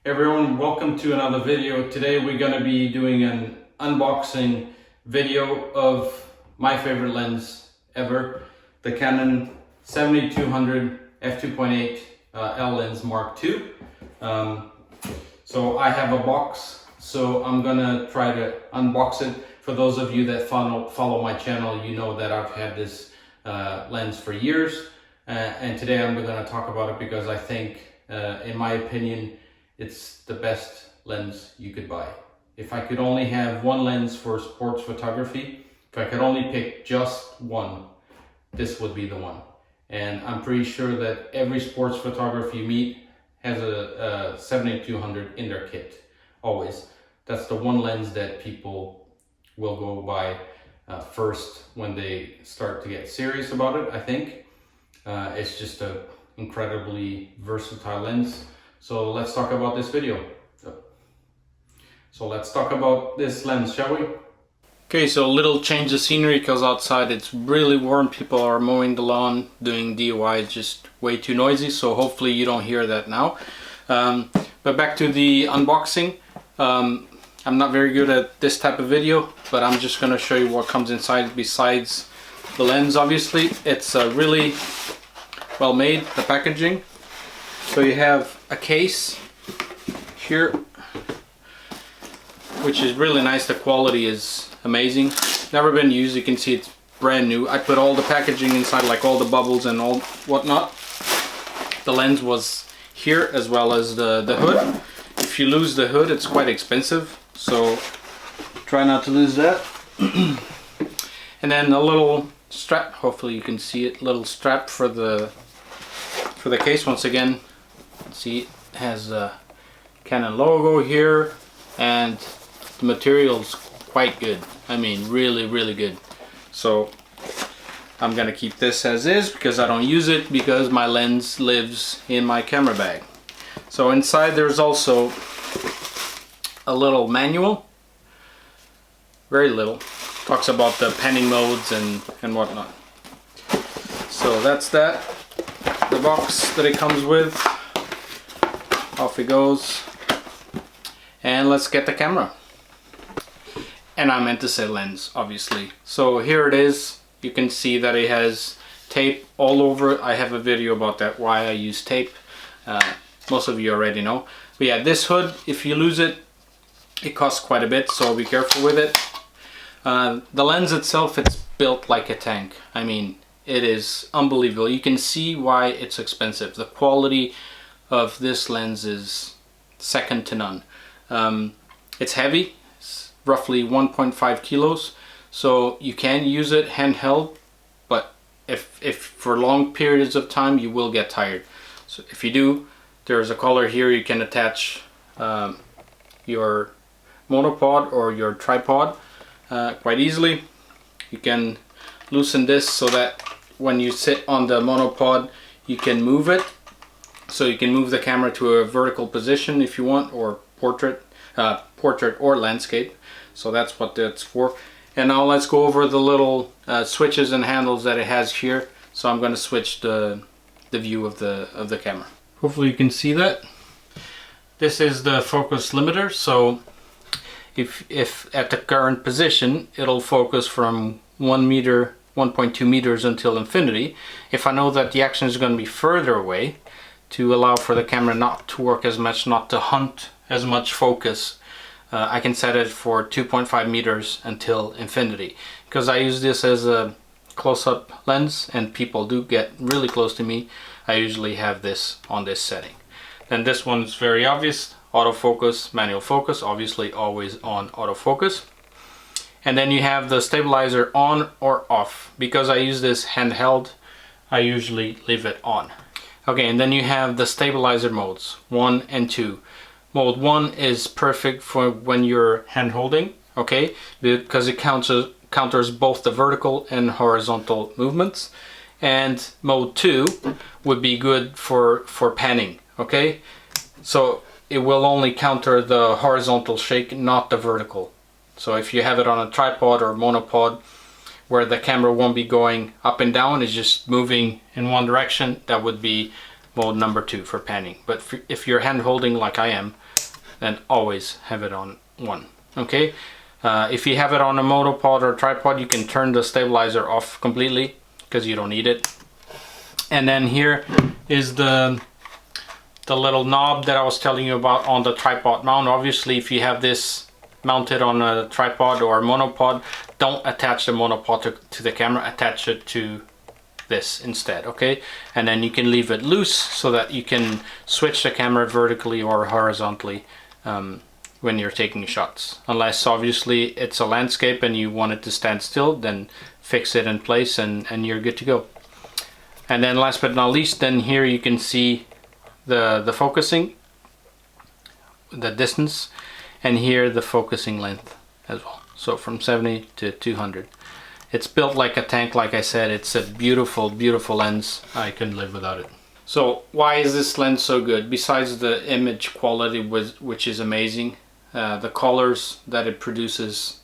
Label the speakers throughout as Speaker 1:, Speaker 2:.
Speaker 1: Everyone, welcome to another video. Today we're going to be doing an unboxing video of my favorite lens ever, the Canon 7200 f2.8 L lens Mark II. So I have a box, so I'm gonna try to unbox it. For those of you that follow my channel, you know that I've had this lens for years, and today I'm gonna talk about it because I think, in my opinion, it's the best lens you could buy. If I could only have one lens for sports photography, if I could only pick just one, this would be the one. And I'm pretty sure that every sports photographer you meet has a 7200 in their kit, always. That's the one lens that people will go buy first when they start to get serious about it, I think. It's just an incredibly versatile lens. So let's talk about this video. So let's talk about this lens, shall we? Okay, so a little change of scenery because outside it's really warm. People are mowing the lawn, doing DIY. It's just way too noisy, so hopefully you don't hear that now. But back to the unboxing. I'm not very good at this type of video, but I'm just going to show you what comes inside besides the lens. Obviously, it's really well made, the packaging. So you have a case here, which is really nice. The quality is amazing. Never been used. You can see it's brand new. I put all the packaging inside, like all the bubbles and all whatnot. The lens was here as well as the hood. If you lose the hood, it's quite expensive, so try not to lose that. And then a little strap, hopefully you can see it, little strap for the case. Once again, see, it has a Canon logo here, and the material's quite good. I mean, really good. So I'm gonna keep this as is because I don't use it, because my lens lives in my camera bag. So inside there's also a little manual, very little, talks about the panning modes and whatnot. So that's that, the box that it comes with. Off it goes, and let's get the camera. And I meant to say lens, obviously. So here it is. You can see that it has tape all over it. I have a video about that, why I use tape. Most of you already know. But yeah, this hood, if you lose it, it costs quite a bit, so be careful with it. The lens itself, it's built like a tank. I mean, it is unbelievable. You can see why it's expensive. The quality of this lens is second to none. It's heavy. It's roughly 1.5 kilos, so you can use it handheld, but if for long periods of time you will get tired. So if you do, there's a collar here. You can attach your monopod or your tripod quite easily. You can loosen this so that when you sit on the monopod you can move it. So you can move the camera to a vertical position if you want, or portrait or landscape. So that's what that's for. And now let's go over the little switches and handles that it has here. So I'm going to switch the view of the camera. Hopefully you can see that. This is the focus limiter. So if at the current position, it'll focus from 1 meter, 1.2 meters until infinity. If I know that the action is going to be further away, to allow for the camera not to work as much, not to hunt as much focus, I can set it for 2.5 meters until infinity. Because I use this as a close-up lens and people do get really close to me, I usually have this on this setting. Then this one's very obvious, autofocus, manual focus, obviously always on autofocus. And then you have the stabilizer on or off. Because I use this handheld, I usually leave it on. Okay, and then you have the stabilizer modes, 1 and 2. Mode 1 is perfect for when you're hand holding, okay, because it counters both the vertical and horizontal movements. And mode 2 would be good for panning, okay? So it will only counter the horizontal shake, not the vertical. So if you have it on a tripod or monopod, where the camera won't be going up and down, it's just moving in one direction, that would be mode number 2 for panning. But if you're hand holding like I am, then always have it on one. Okay, if you have it on a monopod or tripod, you can turn the stabilizer off completely because you don't need it. And then here is the little knob that I was telling you about on the tripod mount. Obviously, if you have this mounted on a tripod or a monopod, don't attach the monopod to the camera, attach it to this instead, okay? And then you can leave it loose so that you can switch the camera vertically or horizontally when you're taking shots. Unless obviously it's a landscape and you want it to stand still, then fix it in place and you're good to go. And then last but not least, then here you can see the focusing, the distance, and here the focusing length as well. So from 70 to 200. It's built like a tank, like I said. It's a beautiful, beautiful lens. I couldn't live without it. So why is this lens so good? Besides the image quality, which is amazing, the colors that it produces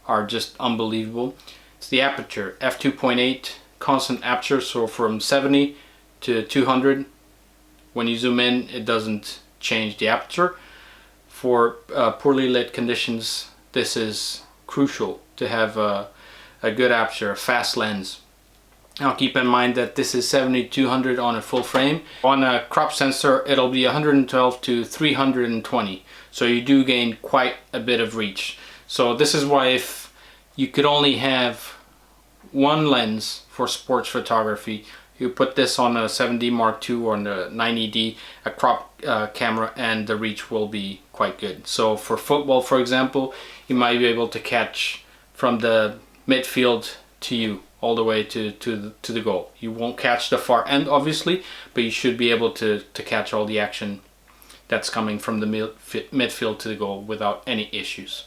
Speaker 1: are just unbelievable. It's the aperture, f2.8 constant aperture, so from 70 to 200. When you zoom in, it doesn't change the aperture. For poorly lit conditions, this is crucial to have a good aperture, a fast lens. Now keep in mind that this is 70-200 on a full frame. On a crop sensor, it'll be 112 to 320. So you do gain quite a bit of reach. So this is why if you could only have one lens for sports photography, you put this on a 7D Mark II or on the 90D, a crop camera, and the reach will be quite good. So for football, for example, you might be able to catch from the midfield to you all the way to the goal. You won't catch the far end obviously, but you should be able to catch all the action that's coming from the midfield to the goal without any issues.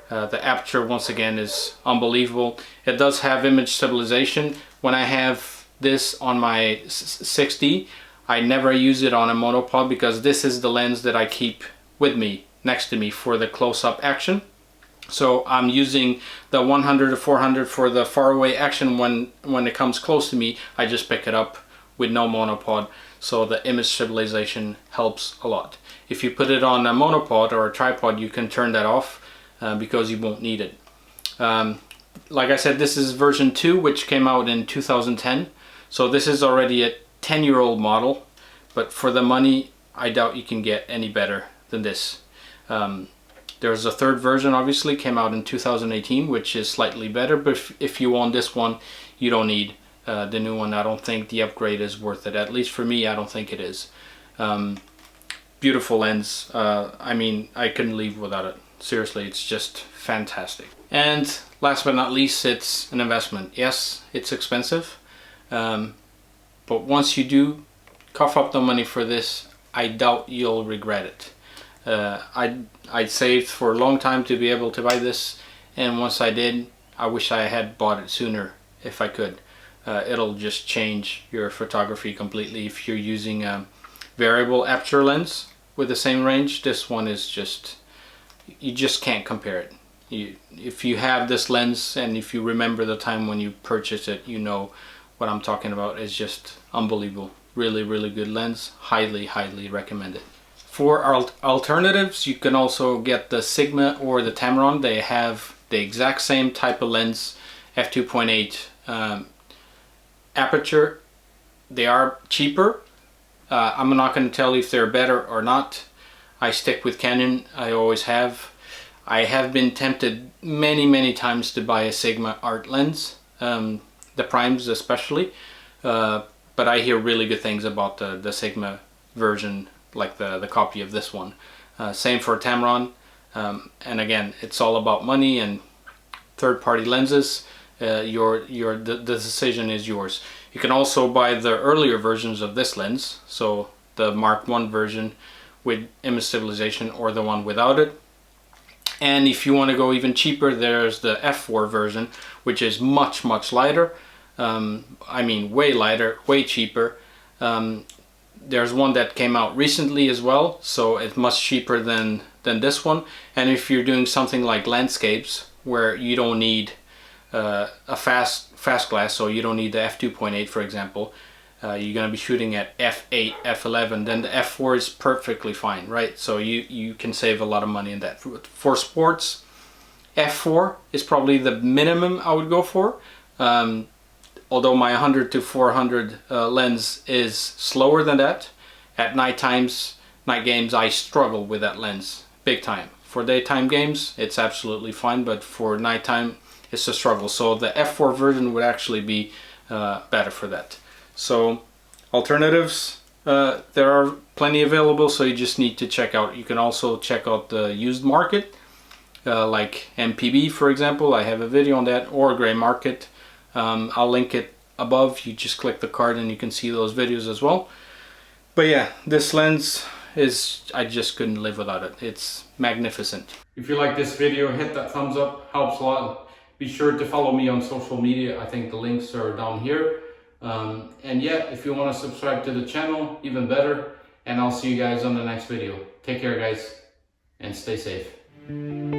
Speaker 1: The aperture once again is unbelievable. It does have image stabilization. When I have this on my 6D, I never use it on a monopod because this is the lens that I keep with me, next to me, for the close-up action. So I'm using the 100 to 400 for the far away action. When it comes close to me, I just pick it up with no monopod, so the image stabilization helps a lot. If you put it on a monopod or a tripod, you can turn that off because you won't need it. Like I said, this is version 2, which came out in 2010. So this is already a 10-year-old model, but for the money, I doubt you can get any better than this. There's a third version, obviously, came out in 2018, which is slightly better, but if you want this one, you don't need the new one. I don't think the upgrade is worth it. At least for me, I don't think it is. Beautiful lens. I mean, I couldn't leave without it. Seriously, it's just fantastic. And last but not least, it's an investment. Yes, it's expensive. But once you do cough up the money for this, I doubt you'll regret it. I'd saved for a long time to be able to buy this, and once I did, I wish I had bought it sooner if I could. It'll just change your photography completely. If you're using a variable aperture lens with the same range, this one is just, you just can't compare it. If you have this lens and if you remember the time when you purchased it, you know what I'm talking about. Is just unbelievable. Really, really good lens. Highly, highly recommend it. For alternatives, you can also get the Sigma or the Tamron. They have the exact same type of lens, f2.8 aperture. They are cheaper. I'm not going to tell you if they're better or not. I stick with Canon. I always have. I have been tempted many times to buy a Sigma art lens, the primes especially, but I hear really good things about the Sigma version, like the copy of this one. Same for Tamron, and again, it's all about money and third-party lenses. The decision is yours. You can also buy the earlier versions of this lens, so the Mark I version with image stabilization or the one without it. And if you want to go even cheaper, there's the F4 version, which is much lighter. I mean, way lighter, way cheaper. There's one that came out recently as well, so it's much cheaper than this one. And if you're doing something like landscapes, where you don't need a fast glass, so you don't need the f2.8 for example, you're going to be shooting at f8, f11, then the f4 is perfectly fine, right? So you can save a lot of money in that. For sports, f4 is probably the minimum I would go for. Although my 100 to 400 lens is slower than that. At night games, I struggle with that lens big time. For daytime games, it's absolutely fine, but for nighttime, it's a struggle. So the f4 version would actually be better for that. So alternatives, there are plenty available, so you just need to check out. You can also check out the used market, like MPB, for example. I have a video on that, or Gray Market. I'll link it above. You just click the card and you can see those videos as well. But yeah, this lens I just couldn't live without it. It's magnificent. If you like this video, hit that thumbs up, helps a lot. Be sure to follow me on social media. I think the links are down here. And yeah, if you want to subscribe to the channel, even better. And I'll see you guys on the next video. Take care, guys, and stay safe.